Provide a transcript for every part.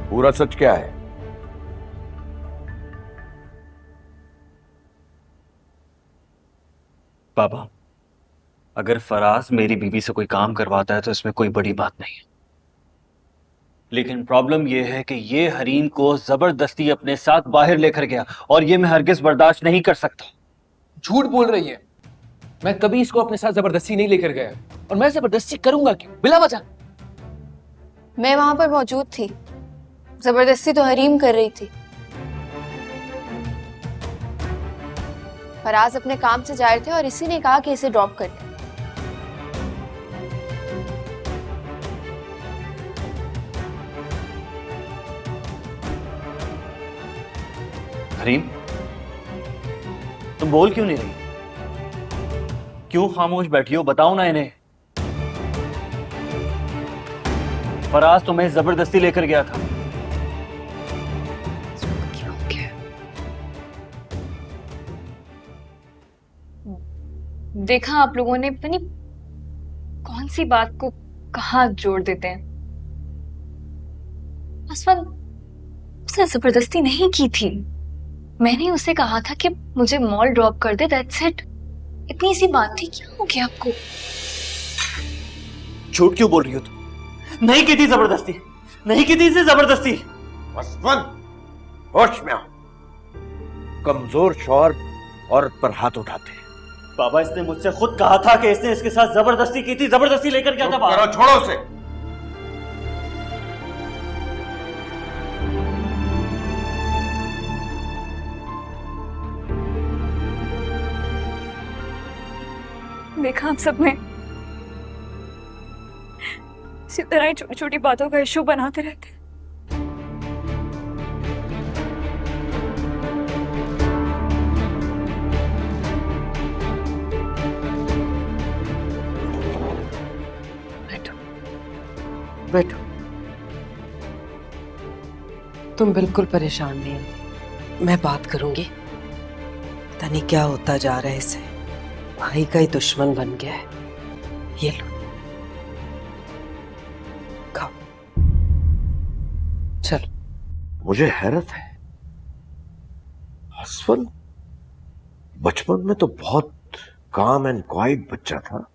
पूरा सच क्या है? पापा, अगर फराज मेरी बीवी से कोई काम करवाता है तो इसमें कोई बड़ी बात नहीं है, लेकिन प्रॉब्लम यह है कि ये हरीम को जबरदस्ती अपने साथ बाहर लेकर गया और ये मैं हरगिज बर्दाश्त नहीं कर सकता। झूठ बोल रही है। मैं कभी इसको अपने साथ जबरदस्ती नहीं लेकर गया, और मैं जबरदस्ती करूंगा क्यों बिला वजह? मैं वहां पर मौजूद थी। जबरदस्ती तो हरीम कर रही थी। फराज अपने काम से जा रहे थे और इसी ने कहा कि इसे ड्रॉप कर दे। हरीम, तुम बोल क्यों नहीं रही? क्यों खामोश बैठी हो? बताओ ना इन्हें। फराज तुम्हें जबरदस्ती लेकर गया था। देखा आप लोगों ने, पता नहीं कौन सी बात को कहाँ जोड़ देते हैं। आसमान, उसने जबरदस्ती नहीं की थी। मैंने उसे कहा था कि मुझे मॉल ड्रॉप कर दे, दैट्स इट। इतनी सी बात थी, क्या हो गया आपको? झूठ क्यों बोल रही हो तुम? नहीं की थी जबरदस्ती, नहीं की थी इसे जबरदस्ती। असफन, होश में आओ। कमजोर शौहर औरत पर हाथ उठाते हैं। बाबा, इसने मुझसे खुद कहा था कि इसने इसके साथ जबरदस्ती की थी, जबरदस्ती लेकर गया था बाहर। करो, छोड़ो उसे। देखा आप सब में इसी तरह छोटी छोटी बातों का इशू बनाते रहते हैं। बैठो। तुम बिल्कुल परेशान नहीं हो, मैं बात करूंगी। पता नहीं क्या होता जा रहा है इसे, भाई का ही दुश्मन बन गया है। ये लो, खाओ। चलो। मुझे हैरत है, असफल बचपन में तो बहुत काम एंड क्वाइट बच्चा था।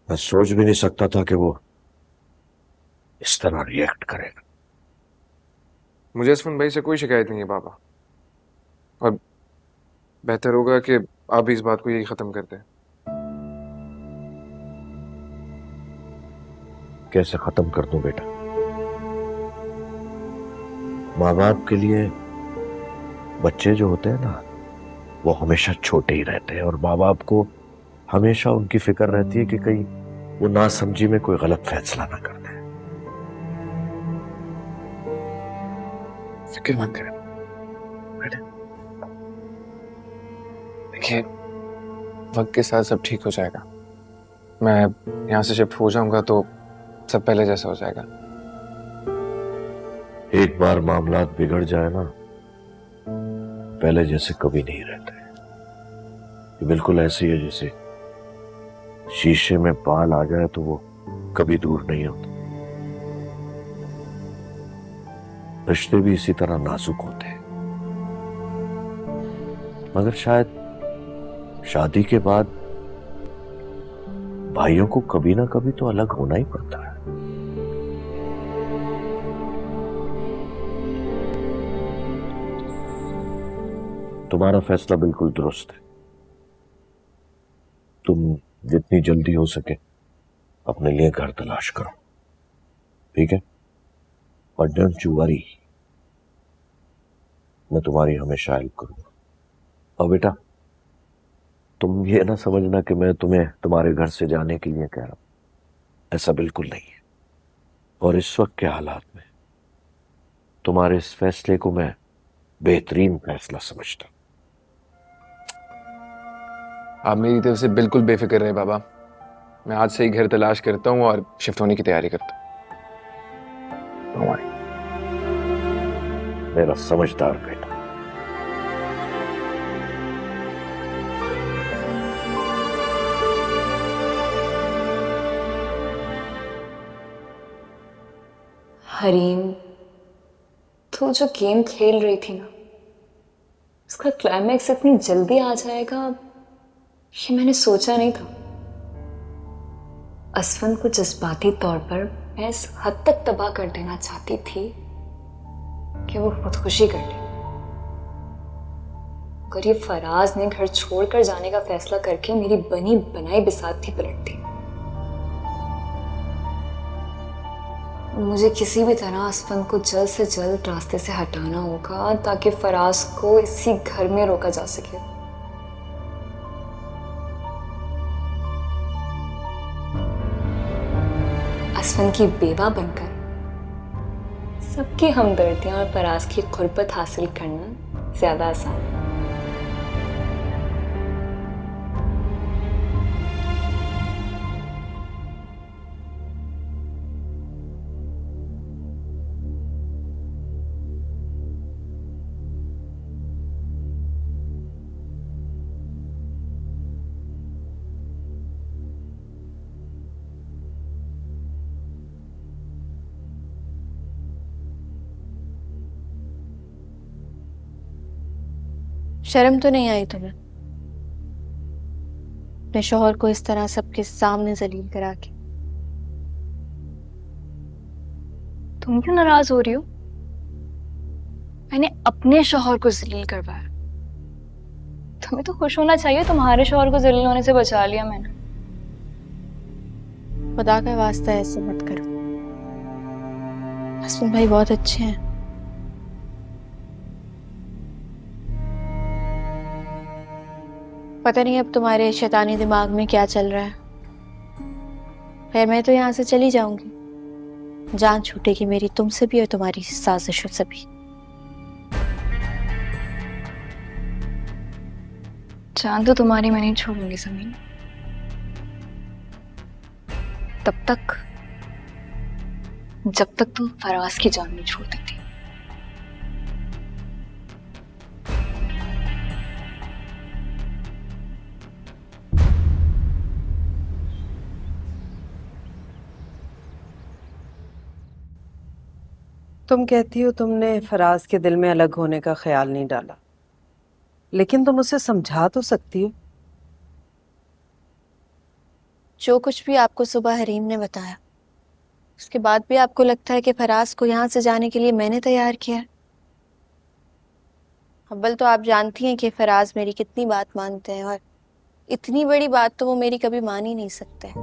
मैं सोच भी नहीं सकता था कि वो इस तरह रिएक्ट करेगा। मुझे असफन भाई से कोई शिकायत नहीं है पापा, और बेहतर होगा कि आप भी इस बात को यही खत्म कर दें। कैसे खत्म कर दूं बेटा? माँ बाप के लिए बच्चे जो होते हैं ना, वो हमेशा छोटे ही रहते हैं, और माँ बाप को हमेशा उनकी फिक्र रहती है कि कहीं वो नासमझी में कोई गलत फैसला ना कर दे। फिक्र मत करें बेटे। देखिए, वक्त के साथ सब ठीक हो जाएगा। मैं यहाँ से शिफ्ट हो जाऊंगा तो सब पहले जैसा हो जाएगा। एक बार मामला बिगड़ जाए ना, पहले जैसे कभी नहीं रहते। ये बिल्कुल ऐसी है जैसे शीशे में बाल आ जाए तो वो कभी दूर नहीं होता। रिश्ते भी इसी तरह नाजुक होते हैं, मगर शायद शादी के बाद भाइयों को कभी ना कभी तो अलग होना ही पड़ता है। तुम्हारा फैसला बिल्कुल दुरुस्त है। तुम जितनी जल्दी हो सके अपने लिए घर तलाश करो, ठीक है? और डोंट यू वरी, मैं तुम्हारी हमेशा हेल्प करूंगा। और बेटा, तुम ये ना समझना कि मैं तुम्हें तुम्हारे घर से जाने के लिए कह रहा हूं, ऐसा बिल्कुल नहीं है। और इस वक्त के हालात में तुम्हारे इस फैसले को मैं बेहतरीन फैसला समझता हूं। आप मेरी तरफ से बिल्कुल बेफिक्र रहे बाबा। मैं आज से ही घर तलाश करता हूँ और शिफ्ट होने की तैयारी करता हूँ। मेरा समझदार बेटा। हरीम, तू जो गेम खेल रही थी ना, उसका क्लाइमैक्स इतनी जल्दी आ जाएगा ये मैंने सोचा नहीं था। असफन को जज्बाती तौर पर मैं इस हद तक तबाह कर देना चाहती थी कि वो खुदकुशी कर ले। अगर ये फराज ने घर छोड़कर जाने का फैसला करके मेरी बनी बनाई बिसात थी पलट दी। मुझे किसी भी तरह असफन को जल्द से जल्द रास्ते से हटाना होगा ताकि फराज को इसी घर में रोका जा सके। असफन की बेवा बनकर सबकी हमदर्दियां और फराज की खुरपत हासिल करना ज्यादा आसान है। शर्म तो नहीं आई तुम्हें अपने शौहर को इस तरह सबके सामने जलील करा के? तुम क्यों नाराज हो रही हो? मैंने अपने शौहर को जलील करवाया। तुम्हें तो खुश होना चाहिए, तुम्हारे शौहर को जलील होने से बचा लिया मैंने। खुदा का वास्ता ऐसे मत करो। हसन भाई बहुत अच्छे हैं। पता नहीं अब तुम्हारे शैतानी दिमाग में क्या चल रहा है। खैर मैं तो यहाँ से चली जाऊंगी, जान छूटेगी मेरी तुमसे भी और तुम्हारी साजिशों से भी। जान तो तुम्हारी मैं नहीं छोड़ूंगी ज़मीन, तब तक जब तक तुम फराज की जान नहीं छोड़ देती। तुम कहती हो तुमने फराज के दिल में अलग होने का ख्याल नहीं डाला, लेकिन तुम उसे समझा तो सकती हो। जो कुछ भी आपको सुबह हरीम ने बताया, उसके बाद भी आपको लगता है कि फराज को यहाँ से जाने के लिए मैंने तैयार किया? अव्वल तो आप जानती हैं कि फराज मेरी कितनी बात मानते हैं, और इतनी बड़ी बात तो वो मेरी कभी मान ही नहीं सकते।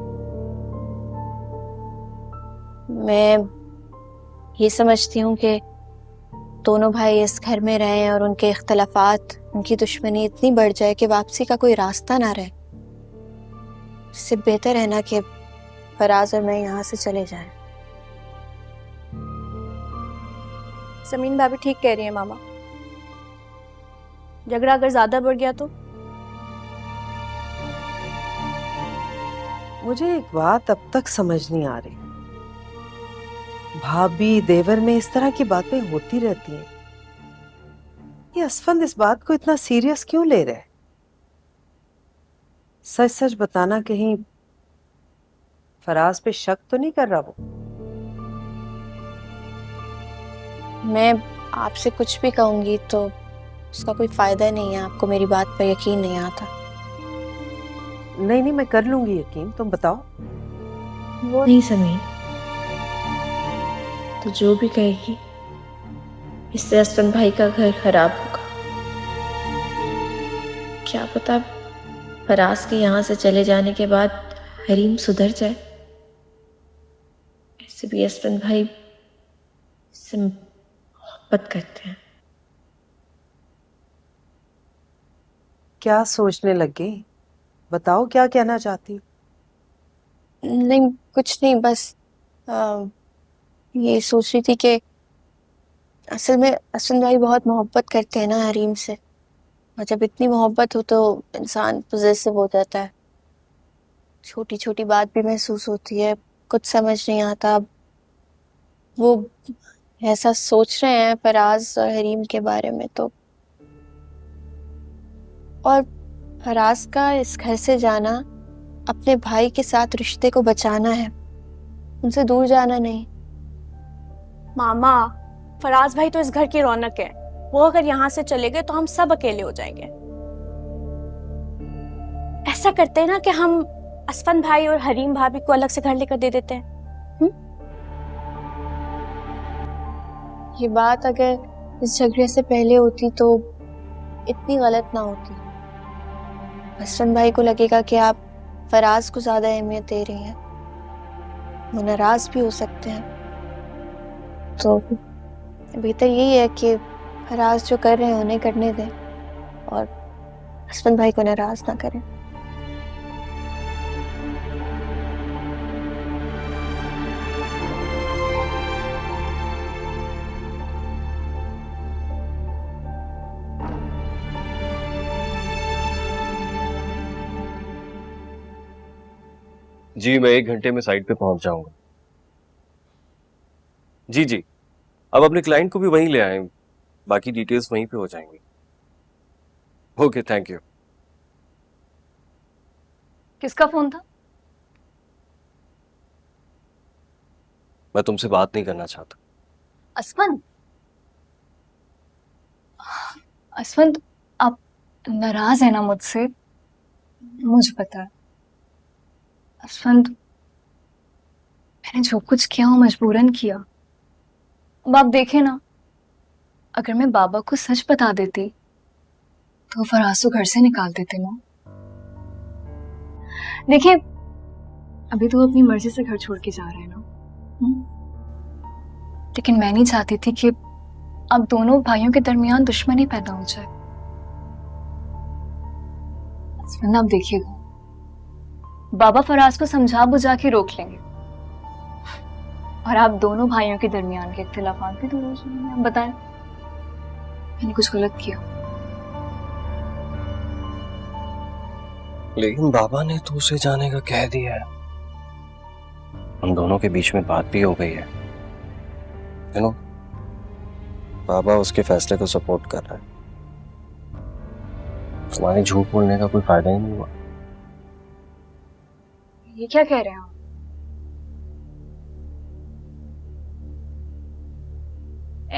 मैं ये समझती हूँ कि दोनों भाई इस घर में रहें और उनके इख्तलाफात, उनकी दुश्मनी इतनी बढ़ जाए कि वापसी का कोई रास्ता ना रहे। इससे बेहतर है ना कि फराज और मैं यहाँ से चले जाएं। ज़मीन भाभी ठीक कह रही है मामा। झगड़ा अगर ज्यादा बढ़ गया तो? मुझे एक बात अब तक समझ नहीं आ रही, भाभी देवर में इस तरह की बातें होती रहती हैं, ये असफंद इस बात को इतना सीरियस क्यों ले रहे? सच सच बताना, कहीं फराज पे शक तो नहीं कर रहा वो? मैं आपसे कुछ भी कहूंगी तो उसका कोई फायदा नहीं है। आपको मेरी बात पर यकीन नहीं आता। नहीं नहीं, मैं कर लूंगी यकीन, तुम बताओ। वो नहीं समीर, तो जो भी कहेगी इससे असफन भाई का घर खराब होगा। क्या पता फराज के यहाँ से चले जाने के बाद हरीम सुधर जाए। ऐसे भी असफन भाई इससे मोहब्बत करते हैं। क्या सोचने लग गई? बताओ क्या कहना चाहती हो? नहीं कुछ नहीं, बस ये सोच रही थी कि असल में असफन भाई बहुत मोहब्बत करते हैं ना हरीम से, और जब इतनी मोहब्बत हो तो इंसान पॉजेसिव हो जाता है। छोटी छोटी बात भी महसूस होती है, कुछ समझ नहीं आता। वो ऐसा सोच रहे हैं फराज और हरीम के बारे में तो, और फराज का इस घर से जाना अपने भाई के साथ रिश्ते को बचाना है, उनसे दूर जाना नहीं। मामा, फराज भाई तो इस घर की रौनक है। वो अगर यहाँ से चले गए तो हम सब अकेले हो जाएंगे। ऐसा करते हैं ना कि हम असफन भाई और हरीम भाभी को अलग से घर लेकर दे देते हैं। ये बात अगर इस झगड़े से पहले होती तो इतनी गलत ना होती। असफन भाई को लगेगा कि आप फराज को ज्यादा अहमियत दे रही हैं, वो नाराज भी हो सकते हैं। तो बेहतर यही है कि फराज जो कर रहे हैं उन्हें करने दें और असफन भाई को नाराज ना करें। जी मैं 1 घंटे में साइट पे पहुंच जाऊंगा। जी जी, अब अपने क्लाइंट को भी वहीं ले आए, बाकी डिटेल्स वहीं पे हो जाएंगी। Okay, thank you. किसका फोन था? मैं तुमसे बात नहीं करना चाहता। असफन, असफन आप नाराज है ना मुझसे? मुझे पता है असफन, मैंने जो कुछ किया वो मजबूरन किया। अब आप देखें ना, अगर मैं बाबा को सच बता देती तो फराज को घर से निकाल देते ना। देखिए, अभी तो वो अपनी मर्जी से घर छोड़ के जा रहे हैं ना, लेकिन मैं नहीं चाहती थी कि अब दोनों भाइयों के दरमियान दुश्मनी पैदा हो जाए। आप देखिएगा, बाबा फराज को समझा बुझा के रोक लेंगे और आप दोनों भाइयों के दरमियान के इख्तिलाफात भी दूर हो जाएंगे। आप बताएं, मैंने कुछ गलत किया? लेकिन बाबा ने तो उसे जाने का कह दिया है। हम दोनों के बीच में बात भी हो गई है, यू नो। बाबा उसके फैसले को सपोर्ट कर रहा है। तुम्हारे झूठ बोलने का कोई फायदा ही नहीं हुआ। ये क्या कह रहे हैं आप?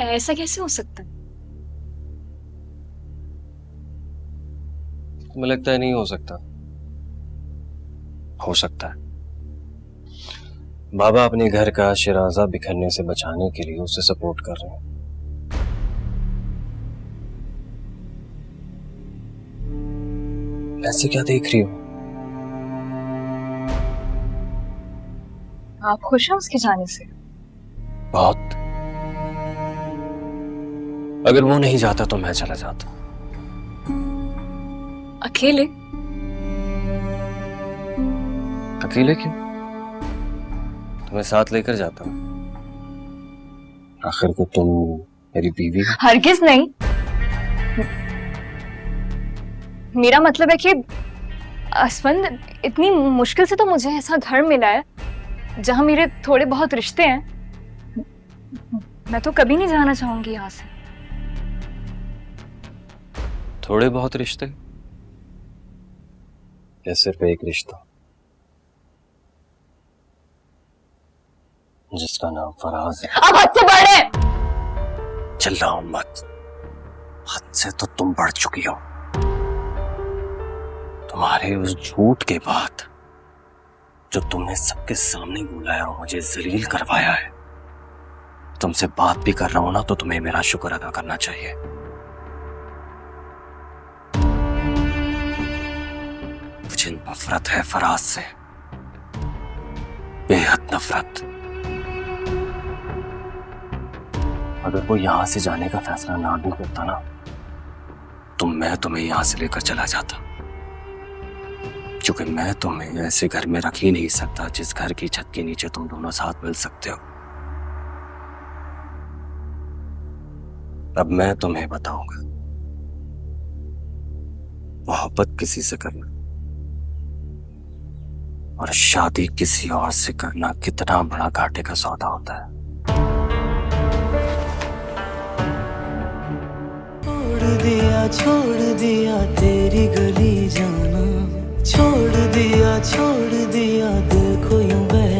ऐसा कैसे हो सकता है? तुम्हें लगता है नहीं हो सकता? हो सकता है। बाबा अपने घर का शिराजा बिखरने से बचाने के लिए उसे सपोर्ट कर रहे हैं। ऐसे क्या देख रही हो? आप खुश हैं उसके जाने से? बहुत। अगर वो नहीं जाता तो मैं चला जाता। अकेले? अकेले क्यों? तुम्हें साथ लेकर जाता हूं। आखिर को तुम मेरी बीवी हो। हरगिज नहीं। मेरा मतलब है कि असफन, इतनी मुश्किल से तो मुझे ऐसा घर मिला है जहां मेरे थोड़े बहुत रिश्ते हैं। मैं तो कभी नहीं जाना चाहूंगी यहां से। थोड़े बहुत रिश्ते या सिर्फ एक रिश्ता जिसका नाम फराज है? अब हद से बढ़े। चिल्लाओ मत, हद से तो तुम बढ़ चुकी हो। तुम्हारे उस झूठ के बाद जो तुमने सबके सामने बोला है और मुझे जलील करवाया है, तुमसे बात भी कर रहा हूं ना तो तुम्हें मेरा शुक्र अदा करना चाहिए। मुझे नफरत है फराज से, बेहद नफरत। अगर वो यहां से जाने का फैसला ना भी करता ना तो मैं तुम्हें यहां से लेकर चला जाता, क्योंकि मैं तुम्हें ऐसे घर में रख ही नहीं सकता जिस घर की छत के नीचे तुम दोनों साथ मिल सकते हो। अब मैं तुम्हें बताऊंगा, मोहब्बत किसी से करना और शादी किसी और से करना कितना बड़ा घाटे का सौदा होता है। छोड़ दिया तेरी गली जाना, छोड़ दिया दिल को यूं बह